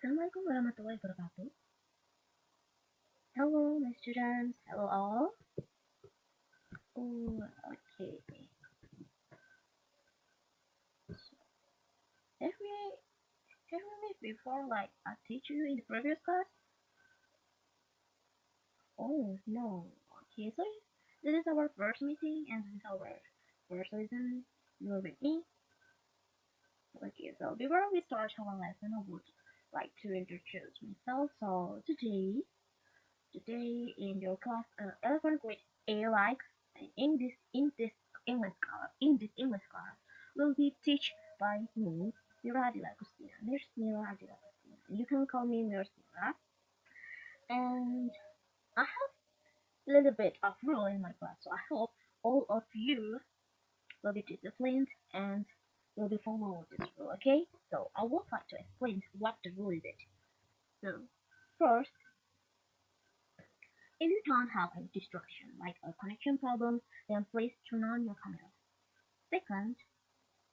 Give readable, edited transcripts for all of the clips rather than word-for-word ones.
Assalamualaikum warahmatullahi wabarakatuh. Hello, my students. Hello, all. Oh, okay. Have we met before? Like I teach you in the previous class? Oh no. Okay, so this is our first meeting and this is our first lesson. You are with me. Okay, so before we start our lesson, I would like to introduce myself. So today in your class, 11th grade A, like in this English class will be taught by me, Mira Agustina. Miss Mira Agustina. You can call me Miss Mira. And I have a little bit of rule in my class, so I hope all of you will be disciplined and will be following this rule. Okay? So I would like to explain what the rule is. So first, if you don't have a distraction like a connection problem, then please turn on your camera. Second,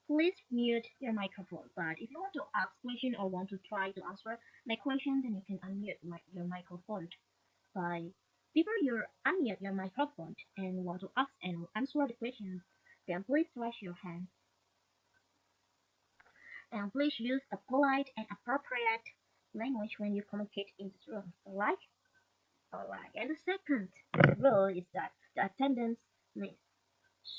please mute your microphone. But if you want to ask question or want to try to answer my question, then you can unmute your microphone. By before you unmute your microphone and want to ask and answer the question, then please raise your hand. And please use a polite and appropriate language when you communicate in this room. Alright? Alright. And the second rule is that the attendance list.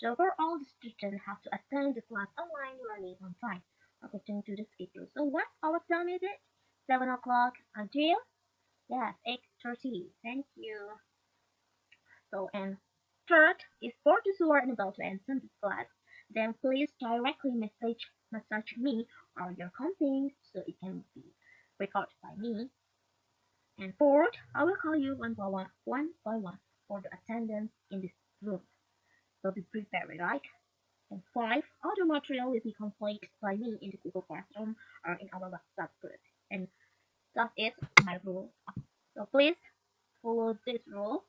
So for all the students have to attend the class online learning on time according to the schedule. So what our time is it? 7 o'clock until 8:30. Thank you. So and third is for those who are unable to attend the class, then please directly message me or your complaint so it can be recorded by me. And fourth, I will call you one by one for the attendance in this room. So be prepared, right? And 5, all the material will be completed by me in the Google Classroom or in our WhatsApp group. And that is my rule. So please follow this rule,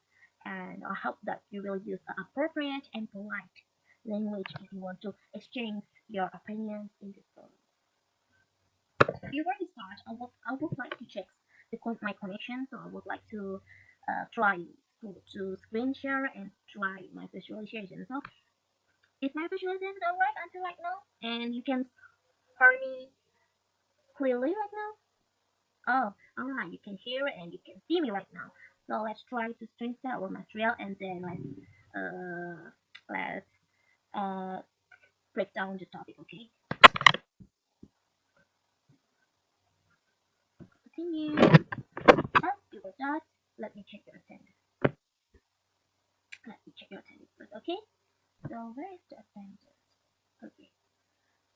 and I hope that you will use an appropriate and polite language if you want to exchange your opinions in this room. Before we start, I would like to check my connection, so I would like to try to screen share and try my visualization. So is my visualization alright until right now? And you can hear me clearly right now? Oh, alright, you can hear and you can see me right now. So let's try to screen share our material and then let's break down the topic, okay? Continue. Before that, let me check your attendance. Let me check your attendance first, okay? So where is the attendance? Okay.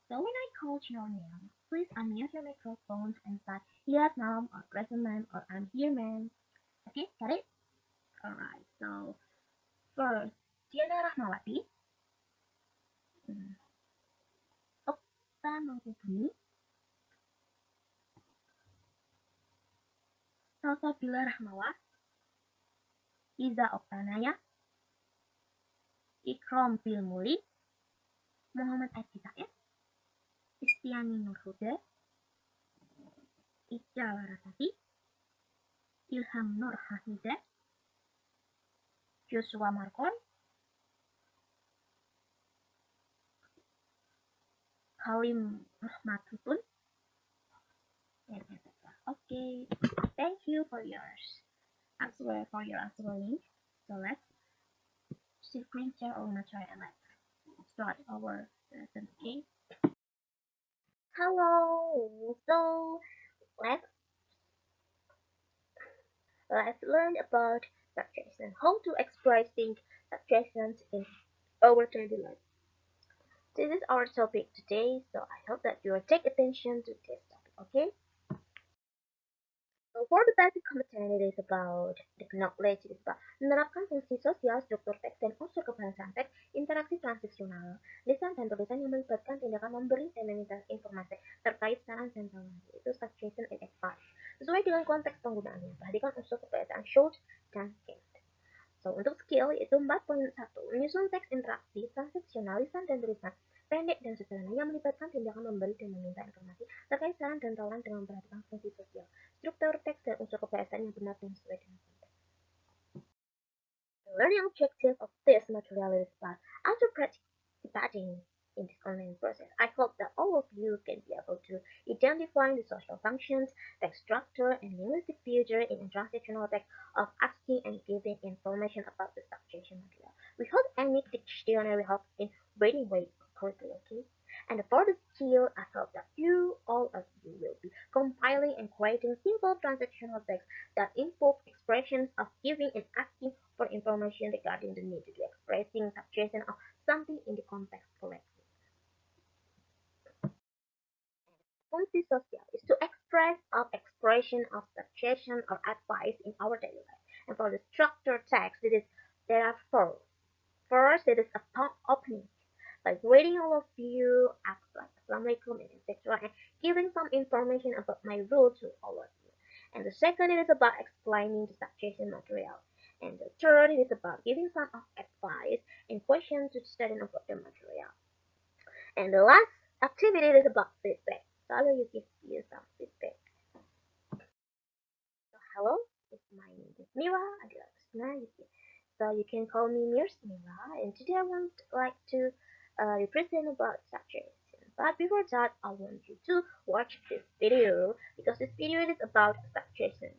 So when I called your name, please unmute your microphones and say yes ma'am or present ma'am or I'm here ma'am. Okay, got it? Alright, so first, Diana Rahmawati, Okta Nurubumi, Salsabila Rahmawa, Iza Oktanaya, Ikram Bilmuli, Muhammad Akitaif, Istiani Nurhuda, Ica Larasati, Ilham Nur Hahida, Joshua Markon, Halim Rahmatutun, etc. Okay, thank you for your answering. So let's screen share our material and let's start our lesson. Okay. Hello. So let's learn about subjects and how to express subjects in our daily life. This is our topic today, so I hope that you will take attention to this topic. Okay. So for the basic content, it is about the knowledge, it is about menerapkan fungsi sosial, struktur teks, dan unsur kebahasaan teks, interaksi transaksional, lisan dan tulisan yang melibatkan tindakan memberi dan meminta informasi terkait saran dan tawaran, yaitu suggestion and advice. Sesuai dengan konteks penggunaannya, perhatikan unsur kebahasaan short dan can't. So untuk skill yaitu 4.1, menyusun teks interaksi, transaksional, lisan dan tulisan, pendek dan sederhana yang melibatkan tindakan silakan memberi dan meminta informasi terkait saran dan tawaran dengan memperhatikan fungsi sosial, struktur teks dan unsur kebahasaan yang benar dan sesuai dengan konteks. The learning objective of this material is that after participating in this online process, I hope that all of you can be able to identify the social functions, text structure, and linguistic feature in a transactional text of asking and giving information about the subject material. We hope any dictionary help in reading way correctly, okay? And for the skill, I hope that all of you, will be compiling and creating simple transactional text that involve expressions of giving and asking for information regarding the need to expressing suggestion of something in the context correctly. Fungsi social is to express of expression of suggestion or advice in our daily life. And for the structured text, there are four. First, it is a opening, like greeting all of you, ask like Assalamualaikum, and etc., and giving some information about my role to all of you. And the second, it is about explaining the suggestion material. And the third, it is about giving some advice and questions to the student about the material. And the last activity is about feedback. So I will give you some feedback. So hello, my name is Mira, Agustina. So you can call me Mira, and today I would like to represent about suggestion. But before that, I want you to watch this video because this video is about suggestion.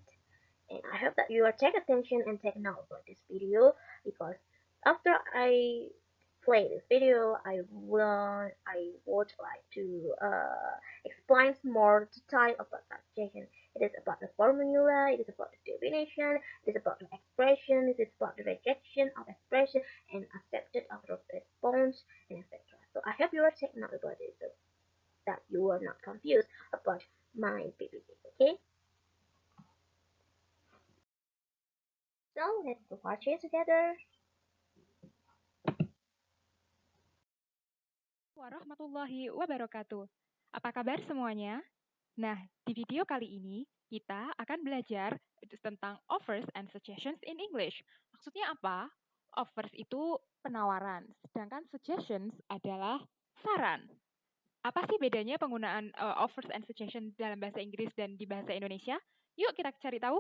And I hope that you will take attention and take note of this video because after I play this video, I would like to explain more detail about suggestion. It is about the formula, it is about the definition, it is about the expression, it is about the rejection of expression and accepted of the response, and etc. So I hope you will take note about it so that you are not confused about my PPT. Okay? So let's go watch it together. Warahmatullahi wabarakatuh. Apa kabar semuanya? Nah, di video kali ini kita akan belajar tentang offers and suggestions in English. Maksudnya apa? Offers itu penawaran, sedangkan suggestions adalah saran. Apa sih bedanya penggunaan offers and suggestions dalam bahasa Inggris dan di bahasa Indonesia? Yuk kita cari tahu.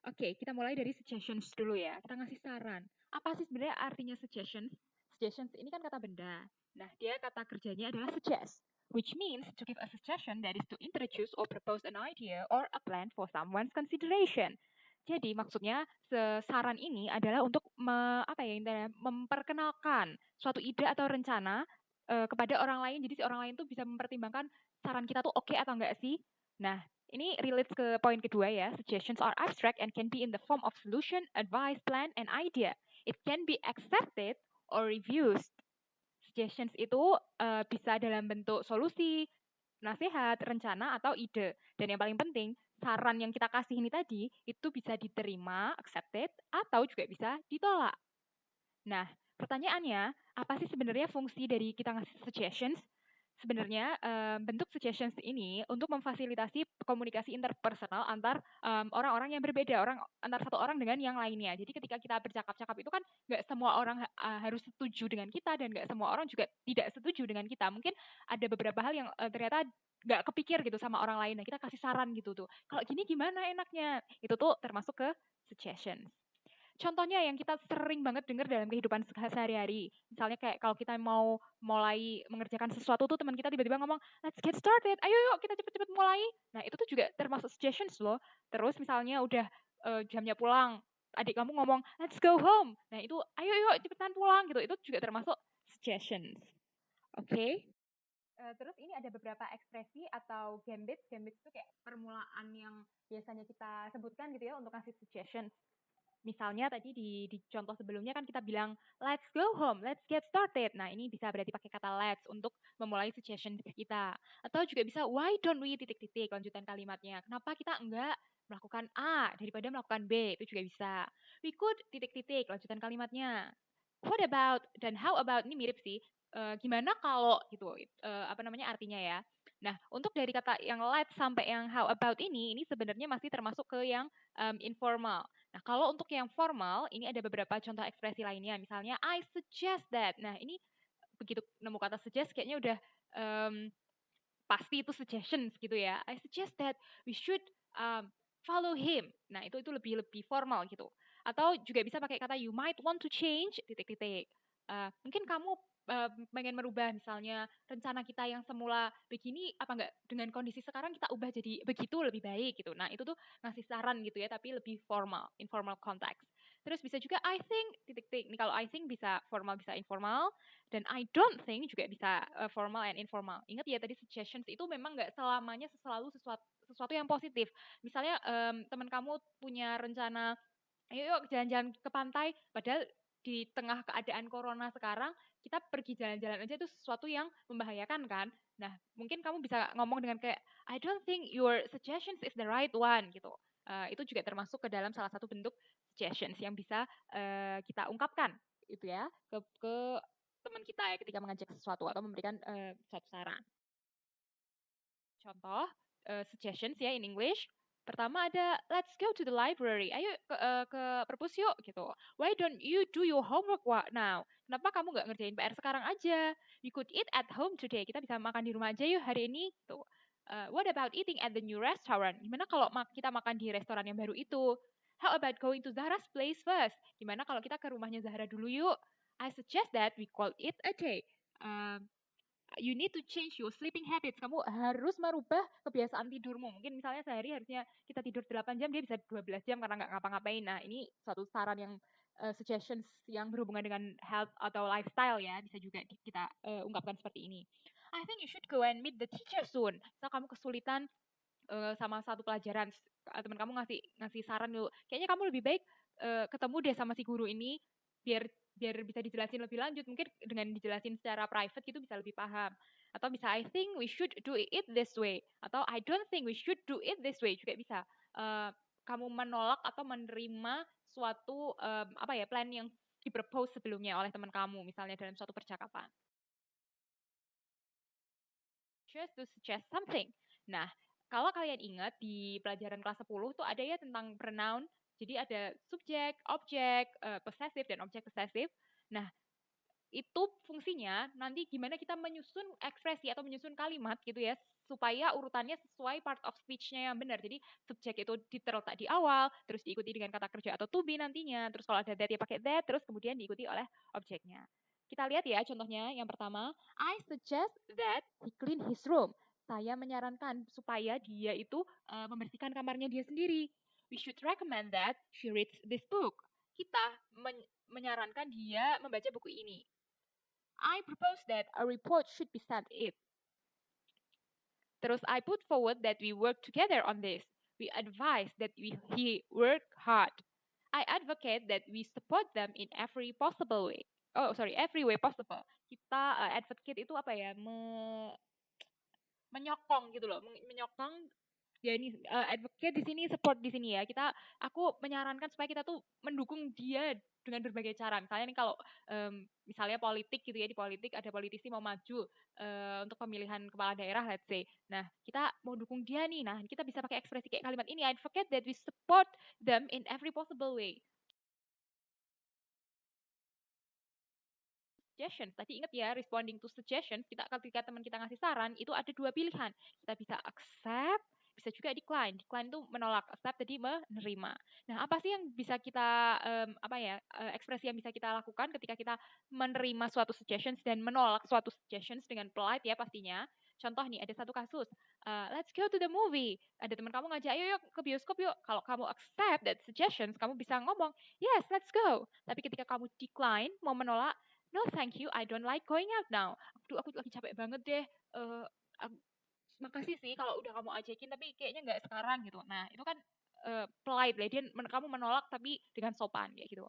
Oke, kita mulai dari suggestions dulu ya. Kita ngasih saran. Apa sih sebenarnya artinya suggestions? Suggestions ini kan kata benda. Nah, dia kata kerjanya adalah suggest, which means to give a suggestion that is to introduce or propose an idea or a plan for someone's consideration. Jadi maksudnya saran ini adalah untuk memperkenalkan suatu ide atau rencana kepada orang lain. Jadi si orang lain tuh bisa mempertimbangkan saran kita tuh oke atau enggak sih. Nah, ini relates ke poin kedua ya. Suggestions are abstract and can be in the form of solution, advice, plan, and idea. It can be accepted or refused. Suggestions itu bisa dalam bentuk solusi, nasihat, rencana, atau ide. Dan yang paling penting, saran yang kita kasih ini tadi, itu bisa diterima, accepted, atau juga bisa ditolak. Nah, pertanyaannya, apa sih sebenarnya fungsi dari kita ngasih suggestions? Sebenarnya bentuk suggestions ini untuk memfasilitasi komunikasi interpersonal antar orang-orang yang berbeda, antar satu orang dengan yang lainnya. Jadi ketika kita bercakap-cakap itu kan nggak semua orang harus setuju dengan kita dan nggak semua orang juga tidak setuju dengan kita. Mungkin ada beberapa hal yang ternyata nggak kepikir gitu sama orang lain. Nah, kita kasih saran gitu tuh. Kalau gini gimana enaknya? Itu tuh termasuk ke suggestions. Contohnya yang kita sering banget dengar dalam kehidupan sehari-hari. Misalnya kayak kalau kita mau mulai mengerjakan sesuatu tuh teman kita tiba-tiba ngomong, let's get started, ayo yuk kita cepet-cepet mulai. Nah itu tuh juga termasuk suggestions loh. Terus misalnya udah jamnya pulang, adik kamu ngomong, let's go home. Nah itu, ayo yuk cepetan pulang gitu. Itu juga termasuk suggestions. Oke. Terus ini ada beberapa ekspresi atau gambit. Gambit itu kayak permulaan yang biasanya kita sebutkan gitu ya untuk kasih suggestions. Misalnya tadi di contoh sebelumnya kan kita bilang let's go home, let's get started. Nah, ini bisa berarti pakai kata let's untuk memulai suggestion kita. Atau juga bisa why don't we titik-titik lanjutan kalimatnya. Kenapa kita enggak melakukan A daripada melakukan B? Itu juga bisa. We could titik-titik lanjutan kalimatnya. What about dan how about ini mirip sih. Gimana kalau gitu artinya ya. Nah, untuk dari kata yang let's sampai yang how about ini sebenarnya masih termasuk ke yang informal. Nah, kalau untuk yang formal, ini ada beberapa contoh ekspresi lainnya. Misalnya, I suggest that. Nah, ini begitu nemu kata suggest, kayaknya udah pasti itu suggestions gitu ya. I suggest that we should follow him. Nah, itu lebih formal gitu. Atau juga bisa pakai kata you might want to change titik-titik. Mungkin kamu pengen merubah misalnya rencana kita yang semula begini, apa enggak dengan kondisi sekarang kita ubah jadi begitu lebih baik gitu. Nah, itu tuh ngasih saran gitu ya, tapi lebih formal, informal context. Terus bisa juga I think titik-titik. Nih kalau I think bisa formal bisa informal. Dan I don't think juga bisa formal and informal. Ingat ya tadi suggestions itu memang nggak selamanya selalu sesuatu yang positif. Misalnya teman kamu punya rencana, ayo yuk jalan-jalan ke pantai, padahal di tengah keadaan corona sekarang kita pergi jalan-jalan aja itu sesuatu yang membahayakan kan. Nah mungkin kamu bisa ngomong dengan kayak I don't think your suggestions is the right one gitu. Itu juga termasuk ke dalam salah satu bentuk suggestions yang bisa kita ungkapkan itu ya ke teman kita ya ketika mengajak sesuatu atau memberikan suatu saran. Contoh suggestions ya in English. Pertama ada let's go to the library. Ayo ke perpus yuk gitu. Why don't you do your homework now? Kenapa kamu nggak ngerjain PR sekarang aja? You could eat at home today. Kita bisa makan di rumah aja yuk hari ini. Tuh. What about eating at the new restaurant? Gimana kalau kita makan di restoran yang baru itu? How about going to Zahra's place first? Gimana kalau kita ke rumahnya Zahra dulu yuk? I suggest that we call it a day. You need to change your sleeping habits. Kamu harus merubah kebiasaan tidurmu. Mungkin misalnya sehari harusnya kita tidur 8 jam, dia bisa 12 jam karena nggak ngapa-ngapain. Nah, ini suatu saran yang suggestions yang berhubungan dengan health atau lifestyle ya. Bisa juga kita ungkapkan seperti ini. I think you should go and meet the teacher soon. Misal kamu kesulitan sama satu pelajaran, teman kamu ngasih saran dulu. Kayaknya kamu lebih baik ketemu deh sama si guru ini biar bisa dijelasin lebih lanjut. Mungkin dengan dijelasin secara private gitu bisa lebih paham. Atau bisa I think we should do it this way. Atau I don't think we should do it this way juga bisa. Kamu menolak atau menerima suatu plan yang dipropose sebelumnya oleh teman kamu misalnya dalam suatu percakapan. Just to suggest something. Nah, kalau kalian ingat di pelajaran kelas 10 tuh ada ya tentang pronoun. Jadi ada subjek, objek, possessive dan objek possessive. Nah, itu fungsinya nanti gimana kita menyusun ekspresi atau menyusun kalimat gitu ya supaya urutannya sesuai part of speech-nya yang benar. Jadi subjek itu terletak di awal, terus diikuti dengan kata kerja atau to be nantinya. Terus kalau ada that ya pakai that, terus kemudian diikuti oleh objeknya. Kita lihat ya contohnya. Yang pertama, I suggest that he clean his room. Saya menyarankan supaya dia itu membersihkan kamarnya dia sendiri. We should recommend that she reads this book. Kita menyarankan dia membaca buku ini. I propose that a report should be sent it. Terus I put forward that we work together on this. We advise that he work hard. I advocate that we support them in every possible way. Oh, sorry, every way possible. Kita advocate itu apa ya? Menyokong gitu loh, menyokong ya ini advocate di sini, support di sini ya. Aku menyarankan supaya kita tuh mendukung dia dengan berbagai cara. Misalnya nih kalau misalnya politik gitu ya, di politik ada politisi mau maju untuk pemilihan kepala daerah let's say. Nah, kita mau dukung dia nih. Nah, kita bisa pakai ekspresi kayak kalimat ini, I advocate that we support them in every possible way. Suggestions. Tadi ingat ya, responding to suggestions, ketika teman kita ngasih saran, itu ada dua pilihan. Kita bisa accept, bisa juga decline. Decline itu menolak, accept tadi menerima. Nah, apa sih yang bisa kita ekspresi yang bisa kita lakukan ketika kita menerima suatu suggestions dan menolak suatu suggestions dengan polite ya pastinya. Contoh nih, ada satu kasus, let's go to the movie. Ada teman kamu ngajak, ayo yuk ke bioskop yuk. Kalau kamu accept that suggestions, kamu bisa ngomong, yes, let's go. Tapi ketika kamu decline, mau menolak, no thank you, I don't like going out now. Aduh, aku lagi capek banget deh. Makasih sih kalau udah kamu ajakin, tapi kayaknya nggak sekarang gitu. Nah, itu kan polite lah. Kamu menolak tapi dengan sopan kayak gitu.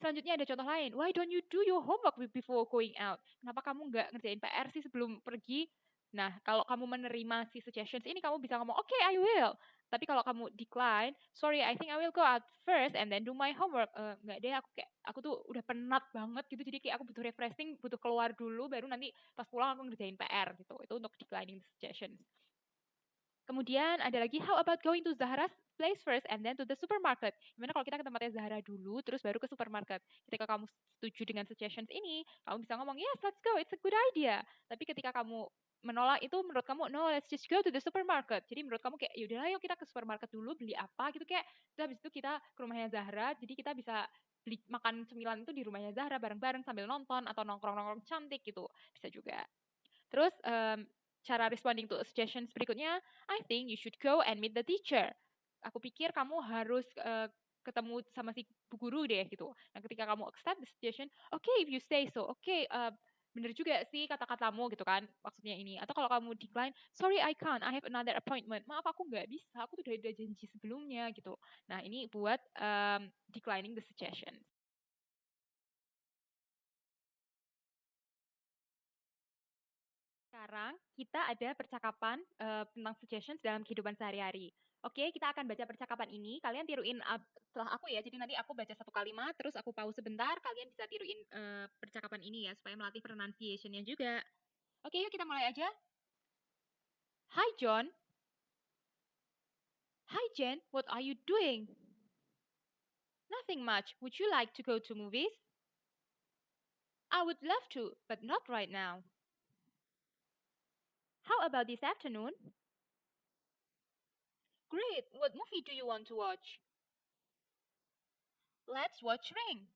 Selanjutnya ada contoh lain. Why don't you do your homework before going out? Kenapa kamu nggak ngerjain PR sih sebelum pergi? Nah, kalau kamu menerima si suggestions ini, kamu bisa ngomong, okay, I will. Tapi kalau kamu decline, sorry, I think I will go out first and then do my homework. Nggak deh, aku tuh udah penat banget gitu, jadi kayak aku butuh refreshing, butuh keluar dulu, baru nanti pas pulang aku ngerjain PR gitu. Itu untuk declining the suggestions. Kemudian ada lagi, how about going to Zahra's place first and then to the supermarket? Gimana kalau kita ke tempatnya Zahra dulu, terus baru ke supermarket? Ketika kamu setuju dengan suggestions ini, kamu bisa ngomong, yes, let's go, it's a good idea. Tapi ketika kamu menolak itu, menurut kamu, no, let's just go to the supermarket. Jadi menurut kamu kayak, yaudah ayo kita ke supermarket dulu, beli apa gitu kayak. Terus habis itu kita ke rumahnya Zahra, jadi kita bisa beli makan cemilan itu di rumahnya Zahra bareng-bareng sambil nonton atau nongkrong-nongkrong cantik gitu. Bisa juga. Terus cara responding to suggestions berikutnya, I think you should go and meet the teacher. Aku pikir kamu harus ketemu sama si bu guru deh gitu. Nah ketika kamu accept the suggestion, okay if you say so, okay, bener juga sih kata-katamu gitu kan, maksudnya ini. Atau kalau kamu decline, sorry I can't, I have another appointment. Maaf aku nggak bisa, aku tuh udah ada janji sebelumnya gitu. Nah ini buat declining the suggestion. Sekarang kita ada percakapan tentang suggestions dalam kehidupan sehari-hari. Oke, kita akan baca percakapan ini. Kalian tiruin setelah aku ya. Jadi nanti aku baca satu kalimat, terus aku pause sebentar. Kalian bisa tiruin percakapan ini ya, supaya melatih pronunciation-nya juga. Oke, yuk kita mulai aja. Hi John. Hi Jen, what are you doing? Nothing much. Would you like to go to movies? I would love to, but not right now. How about this afternoon? Great. What movie do you want to watch? Let's watch Ring.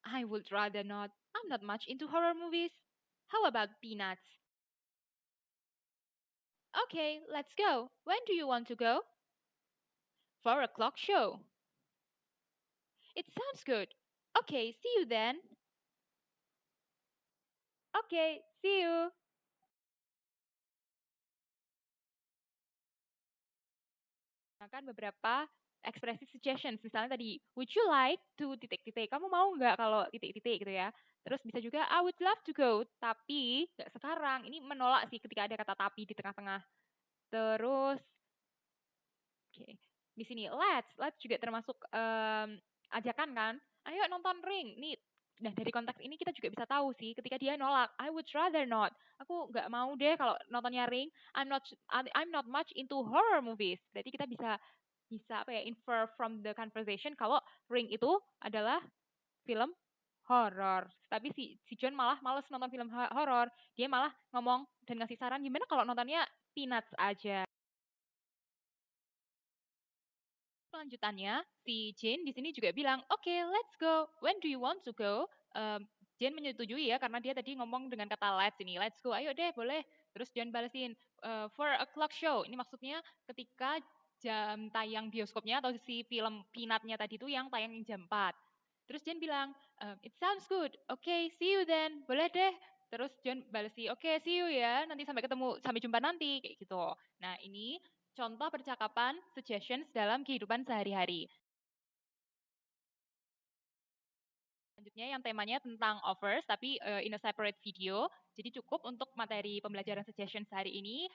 I would rather not. I'm not much into horror movies. How about Peanuts? Okay, let's go. When do you want to go? 4 o'clock show. It sounds good. Okay, see you then. Okay, see you. Akan beberapa ekspresi suggestions. Misalnya tadi, would you like to titik-titik. Kamu mau nggak kalau titik-titik gitu ya. Terus bisa juga, I would love to go. Tapi nggak sekarang. Ini menolak sih ketika ada kata tapi di tengah-tengah. Terus, oke. Di sini, let's juga termasuk ajakan kan. Ayo nonton Ring. Nih, nah dari konteks ini kita juga bisa tahu sih ketika dia nolak, I would rather not. Aku nggak mau deh kalau nontonnya Ring. I'm not much into horror movies. Berarti kita bisa bisa apa ya infer from the conversation kalau Ring itu adalah film horor. Tapi si John malah males nonton film horor. Dia malah ngomong dan ngasih saran gimana kalau nontonnya Peanuts aja. Kelanjutannya, si Jane di sini juga bilang, oke, let's go. When do you want to go? Jane menyetujui ya, karena dia tadi ngomong dengan kata let's ini. Let's go, ayo deh, boleh. Terus John balesin, 4 o'clock show. Ini maksudnya ketika jam tayang bioskopnya atau si film Peanutnya tadi itu yang tayang jam 4. Terus Jane bilang, it sounds good. Okay, see you then. Boleh deh. Terus John balesi, oke, see you ya. Nanti sampai ketemu, sampai jumpa nanti. Kayak gitu. Nah, ini contoh percakapan suggestions dalam kehidupan sehari-hari. Selanjutnya yang temanya tentang offers, tapi in a separate video. Jadi cukup untuk materi pembelajaran suggestions hari ini.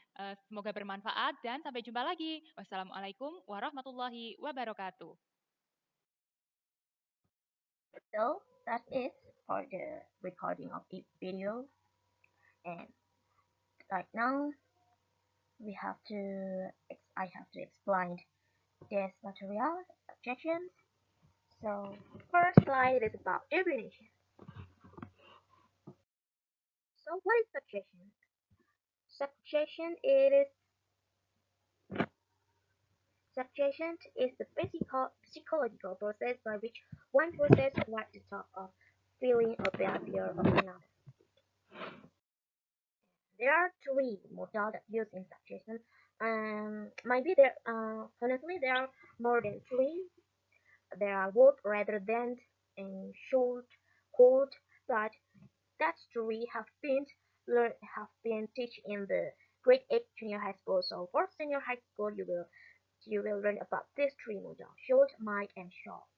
Semoga bermanfaat dan sampai jumpa lagi. Wassalamualaikum warahmatullahi wabarakatuh. So that is for the recording of this video. And right now, I have to explain this material objections. So first slide is about definition. So what is suggestion? Suggestion is the psychological process by which one process what the thought of feeling or behavior of another. There are three models used in suggestion. Maybe honestly there are more than three. There are would rather than and should, could, but that three have been taught in the grade 8 junior high school. So for senior high school, you will learn about these three models: should, might, and shall.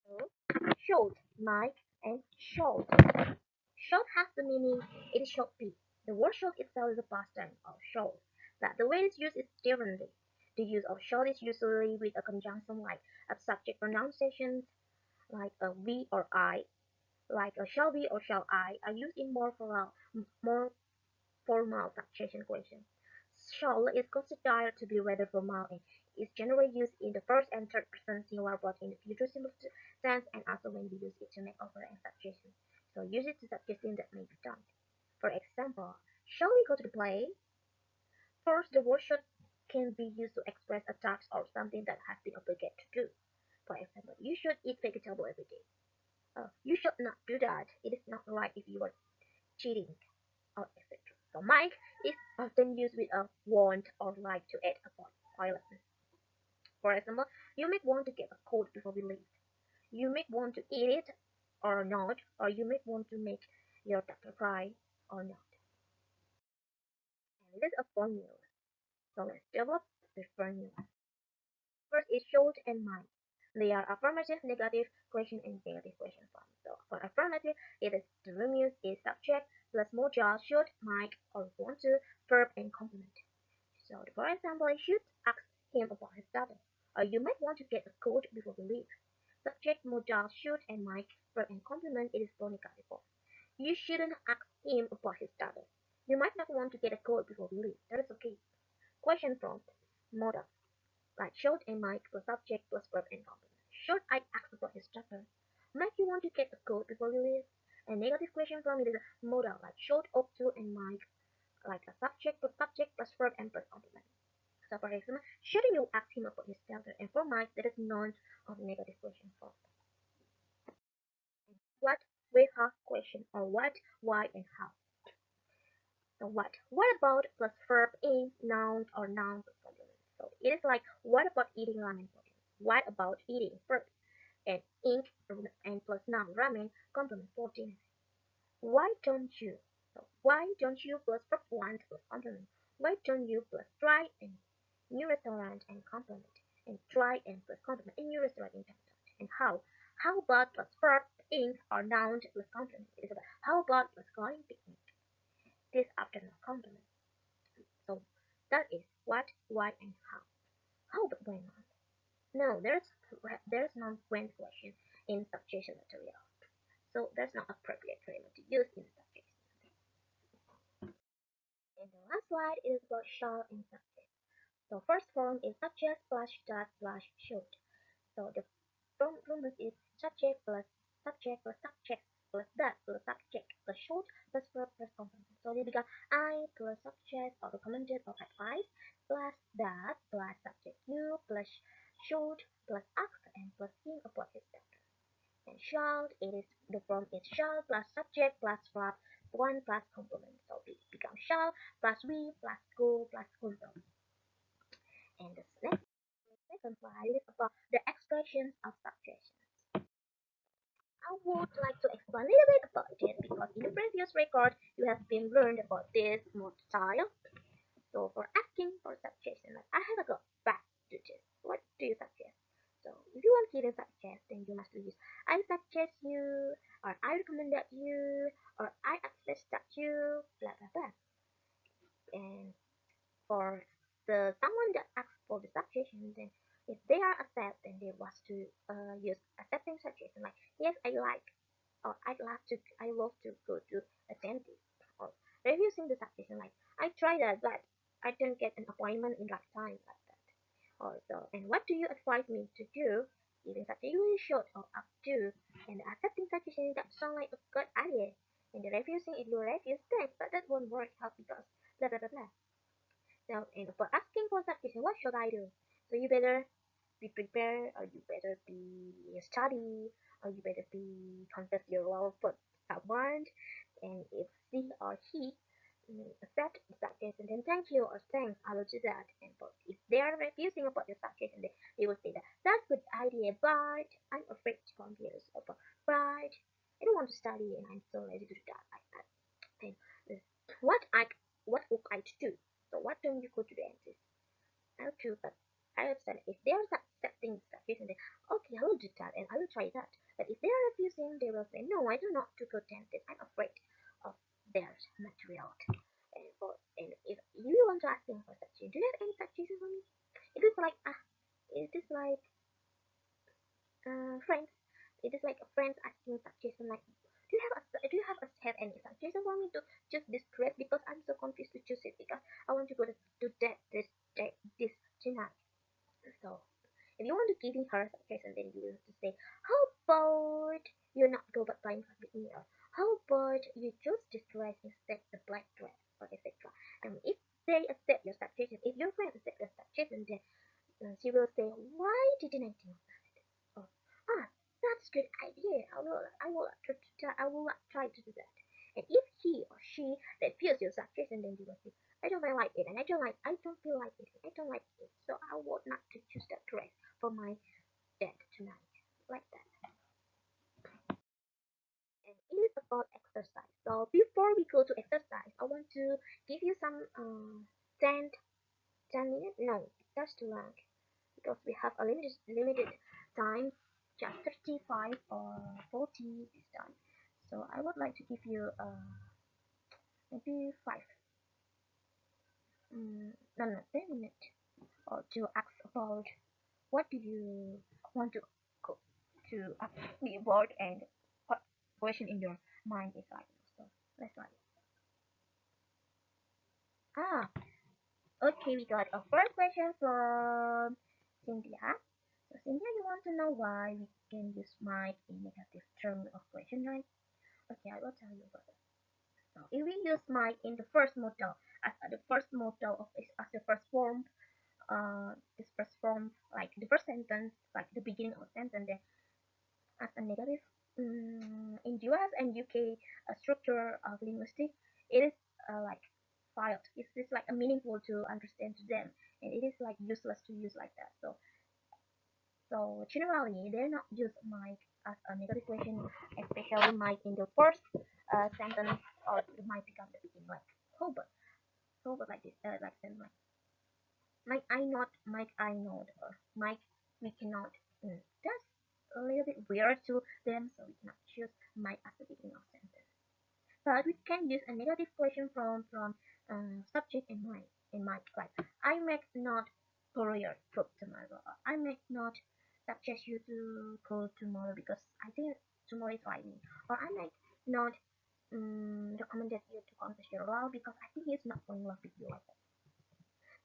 So should, might, and shall. Should has the meaning it should be. The word should itself is a past tense of should, but the way it's used is differently. The use of should is usually with a conjunction like a subject pronunciation, like a we or I. like shall we or shall I, are used in more formal succession questions. Shall is considered to be rather formal and is generally used in the first and third person singular but in the future simple tense and also when we use it to make offer and suggestion. So use it to suggesting that may be done. For example, shall we go to the play? First, the word should can be used to express a task or something that has been obligated to do. For example, you should eat vegetable every day. You should not do that. It is not right if you are cheating, or etc. So might is often used with a want or like to add upon violence. For example, you might want to get a cold before we leave. You might want to eat it or not, or you might want to make your doctor cry or not. And this is a formula. So let's develop the formula. First is should and might. They are affirmative, negative question, and negative question form. So for affirmative, it is the remius is subject plus modal should, might, or want to, verb, and complement. So for example, I should ask him about his status. Or you might want to get a coat before we leave. Subject, modal, should, and might, verb, and complement, it is for negative form. You shouldn't ask him about his status. You might not want to get a coat before we leave. That is okay. Question prompt, modal. Like should and might plus subject plus verb and complement. Should I ask about his chapter? Might you want to get a code before you leave? A negative question from it is a modal like should, ought to, and might, like a subject plus verb and plus complement. So for example, should you ask him about his chapter? And for might, that is none of negative question form. What, where, how question, or what, why, and how. So what? What about plus verb in noun or noun plus complement. So it is like what about eating ramen? What about eating first? And ink and plus noun ramen complement 14. Why don't you? So why don't you plus verb want plus complement? Why don't you plus try and new restaurant and complement? And try and plus complement in new restaurant in downtown. And how? How about plus verb ink or noun plus complement? It is about how about plus going picnic this afternoon complement. So that is what, why, and how. How but why not? No, there's no when question in subject material. So that's not appropriate grammar to use in subject. And the last slide is about shall and subject. So first form is subject plus that plus should. So the form is subject plus that plus subject plus should plus verb plus complement. So they become I plus subject or recommended or advised plus that plus subject you plus should plus ask and plus think about his doctor. And shall, it is the form is shall plus subject plus verb one plus complement. So it becomes shall plus we plus go plus consult. And the second slide is about the expressions of subjections. I would like to explain a little bit about it because in the previous record you have been learned about this mode style. So for asking for suggestion, like I have a go back to this. What do you suggest? So if you want to suggest, then you must use I suggest you, or I recommend that you, or I advise that you, blah blah blah. And for the someone that asks for the suggestion, then if they are accept, then they want to use accepting suggestion like yes I like, or I love to go to a dentist, or refusing the suggestion like I try that but I don't get an appointment in that time like that. Also, and what do you advise me to do? Giving such a really short or up to, and accepting suggestion that sound like a good idea, and the refusing if you refuse thanks but that won't work out because blah blah blah blah. So, and for asking for suggestion, what should I do? So you better be prepared, or you better be study, or you better be confess your love for someone. And if she or he accept the suggestion, then thank you or thanks, I will do that. And but if they are refusing about your suggestion, they will say that that's a good idea, but I'm afraid to confuse about right. I don't want to study, and I'm so lazy to do that like that. And what I what would I do? So what don't you go to the dentist? I'll choose that. I have said if they are accepting suggestion, then okay, I will do that and I will try that. But if they are refusing, they will say no, I do not to go dentist. I'm afraid of their material. And if you want to ask them for suggestion, do you have any suggestion for me? It is like friends. It is like a friend asking suggestion like have any suggestion for me to choose this dress? Because I'm so confused to choose it because I want to go to this tonight. So if you want to give her suggestion, then you will have to say, how about you not go but buying with me, or how about you choose this dress instead the black dress, or etc. And if they accept your suggestion, if your friend accept your suggestion, then she will say, why didn't I think of that? Or, that's a good idea. I will try to do that. And if he or she refuses your suggestion, then you will say, I don't like it, and I don't feel like it, I don't like it, so I would not to choose that dress for my date tonight, like that. And it is about exercise. So before we go to exercise, I want to give you some 10, 10 minutes. No, that's too long because we have a limited time, just 35 or 40 this time. So I would like to give you maybe 5, no, 10 minutes, or to ask about what do you want to go to be about, and what question in your mind is right now. So let's start. Ah, okay, we got a first question from Cynthia. So Cynthia, you want to know why we can use might in negative term of question, right? Okay, I will tell you about it. So if we use might in the first modal as the first modal of as the first form, this first form, like the first sentence, like the beginning of sentence, then as a negative. In US and UK structure of linguistics, it is like filed. It's like a meaningful to understand to them, and it is like useless to use like that. So generally, they're not use might as a negative question, especially might in the first sentence, or it might become the beginning, like Hobart, Hobart like this, like sentence like Mike I not, or Mike we cannot. That's a little bit weird to them, so we cannot choose Mike as the beginning of sentence. But we can use a negative question from subject and Mike like I might not borrow your book tomorrow. Or I might not suggest you to go tomorrow because I think tomorrow is raining. Or I might not recommended you to confess your love because I think he's not falling in love with you like that.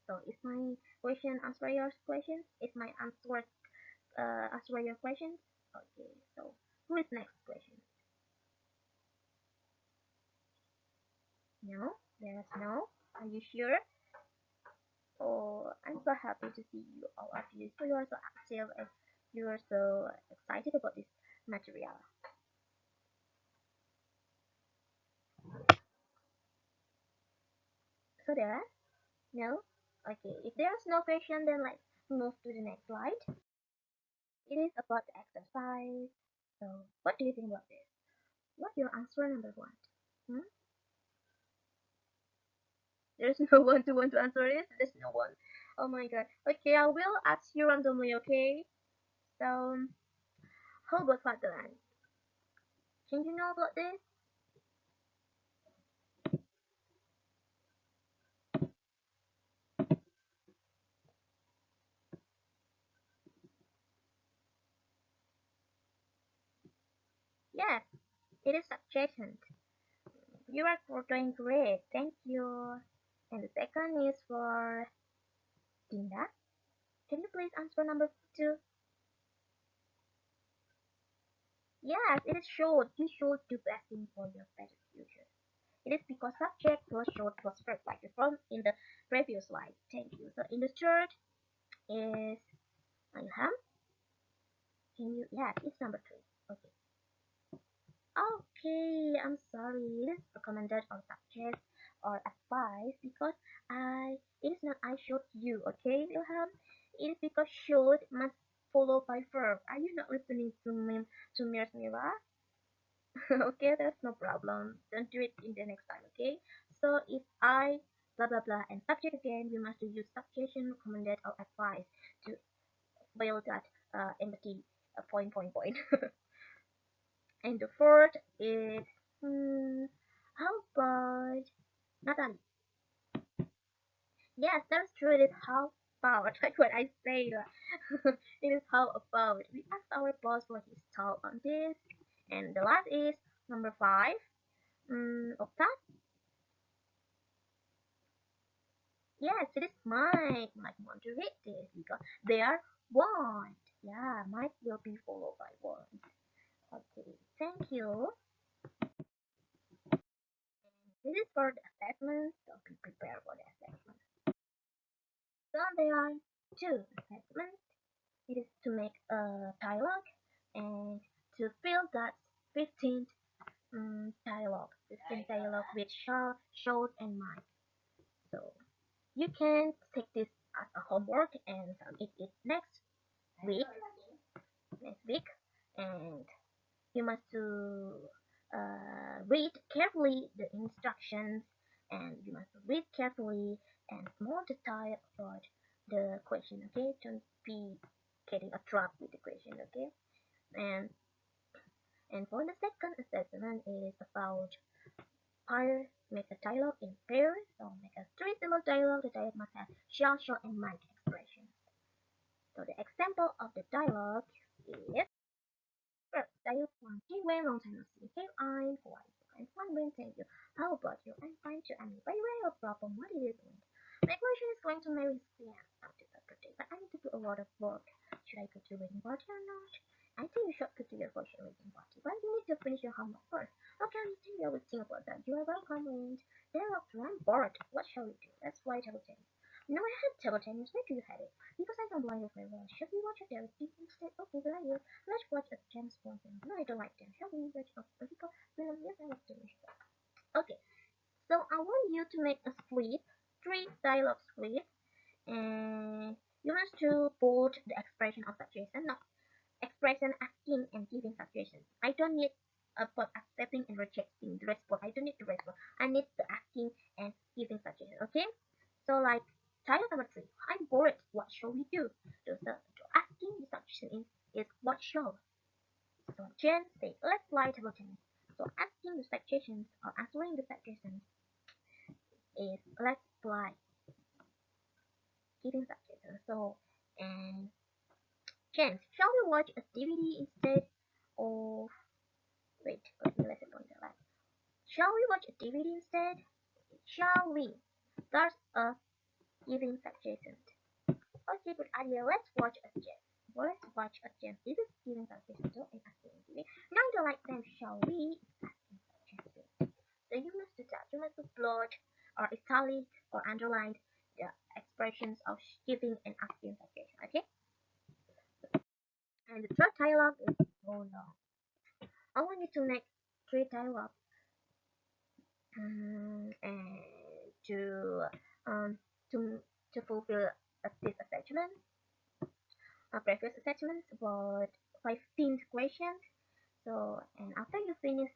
So is my question answer your questions? Is my answer your questions? Okay, so who is next question? No? Yes, no? Are you sure? Oh, I'm so happy to see you, all of you. So you are so active and you are so excited about this material. So there? No? Okay, if there's no question, then let's move to the next slide. It is about the exercise. So, what do you think about this? What's your answer number one? Hmm? There's no one to want to answer it. There's no one. Oh my god. Okay, I will ask you randomly. Okay. So, how about fatherland? Can you know about this? Yes, it is adjacent. You are doing great. Thank you. And the second is for Dinda. Can you please answer number two? Yes, it is short. You should do best thing for your better future. It is because subject plus short plus verb, like the from in the previous slide. Thank you. So in the third is Ilham. Can you? Yes, it's number three. Okay. Okay, I'm sorry. It is recommended or suggest or advice because it is not I showed you. Okay, Ilham. It is because should must follow by verb. Are you not listening to me to Mira? Okay, that's no problem. Don't do it in the next time, okay? So if I blah blah blah and subject again, you must use subjection, recommended, or advice to build that empathy point. And the fourth is how about Natalie? Yes, that's true. It is how about that's what I say. It is how about we asked our boss for his thought on this, and the last is Number 5, octa. Yes, it is Mike. Mike want to read this because they are one. Yeah, Mike will be followed by one. Okay, thank you. This is for the assessment, so be prepared for the assessment. So there are two assessments. It is to make a dialogue and to fill that 15 dialogue, 15 dialogue with short and mic. So you can take this as a homework and submit it week, next week, and you must to read carefully the instructions, and you must read carefully and more detail about the question. Okay, don't be getting a trap with the question. Okay, and for the second assessment is about pair, make a dialogue in pairs, so make a three-syllable dialogue. The dialogue must have short, and mic expression. So the example of the dialogue is first, dialogue one. Hey, way long time no see. Hey, I'm Hawaii. I'm fine, Ben. Thank you. How about you? I'm fine too. And by the way, no problem. What is it doing? My question is going to marry Stan after that birthday, but I need to do a lot of work. Should I go to wedding party or not? I think you should go to your question wedding party, but you need to finish your homework first. Okay, I think I will think about that. You are welcome, and dialogue two. I'm bored. What shall we do? Let's play table tennis. No, I have table tennis. Where do you have it? Because I don't like it very well. Should we watch a therapy instead? Okay, good idea. Let's watch a James Bond film. No, I don't like them. Shall we watch a political film? Yes, I like to watch that. Okay, so I want you to make a split, three dialogue split, and you have to put the expression of situation, not expression asking and giving suggestions. I don't need about accepting and rejecting the response. I don't need the response. I need the asking and giving suggestions. Okay? So like title number 3. I'm bored. What shall we do? The asking the suggestion is what shall. So Jen say let's play table tennis. So asking the suggestions or answering the suggestions is let's play. Giving suggestions. So and Jen, shall we watch a DVD instead of wait, let me listen on the line. Shall we watch a DVD instead? Shall we? That's a giving suggestion. Okay, good idea. Let's watch a gem. Let's watch a gem. This is giving suggestion. Don't asking giving. Now you like them. Shall we? Asking suggestion. So you must do that. You must blot or italic or underline the expressions of giving and asking suggestion. Okay. And the third dialogue is so long. I want you to make three dialogues and um, to to fulfill this assessment, previous assessment about 15 questions. So, and after you finish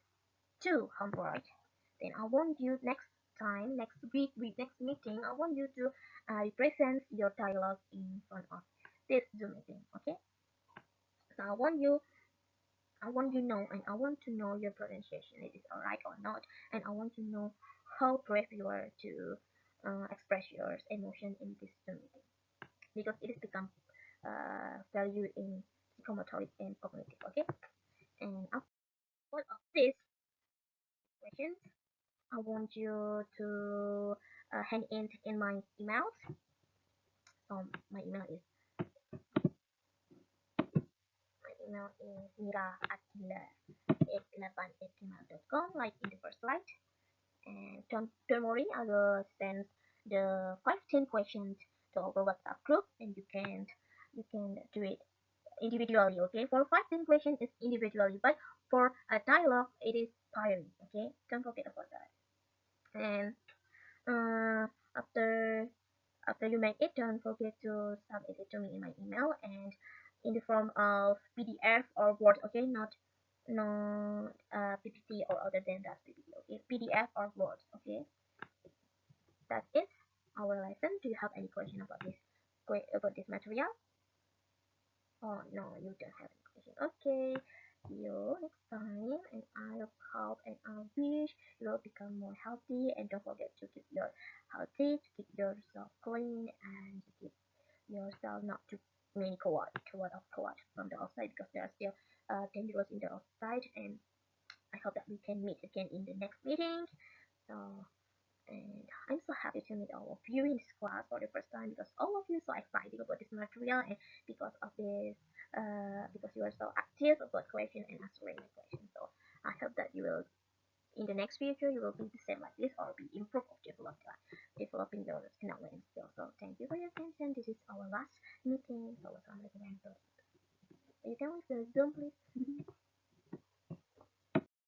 two homework, then I want you next time, next week, next meeting, I want you to present your dialogue in front of this Zoom meeting. Okay? So I want you know, and I want to know your pronunciation. It is alright or not, and I want to know how brave you are to express your emotion in this Zoom meeting because it has become value in psychomotoric and cognitive. Okay, and after all of these questions, I want you to hand in my emails. My email is mira@adilla811@gmail.com, like in the first slide. And don't worry, I will send the 15 questions to our WhatsApp group, and you can do it individually. Okay, for 15 questions is individually, but for a dialogue it is pairing. Okay, don't forget about that. And uh, after you make it, don't forget to submit it to me in my email and in the form of PDF or Word. Okay, not no PPT or other than that PPT. Okay, PDF or Word. Okay, that's it. Our lesson. Do you have any question about this material? Oh no, you don't have any question. Okay, see you next time, and I hope and I wish you will become more healthy. And don't forget to keep your healthy, to keep yourself clean, and to keep yourself not too many cohort of cohort from the outside because they are still dangerous in the outside. And I hope that we can meet again in the next meeting. So, and I'm so happy to meet all of you in this class for the first time because all of you are so excited about this material and because of this, because you are so active about question and answering the question. So I hope that you will in the next future you will be the same like this or be improved or developing your knowledge skills. So thank you for your attention. This is our last meeting. So assalamualaikum warahmatullahi wabarakatuh. You can leave the Zoom please.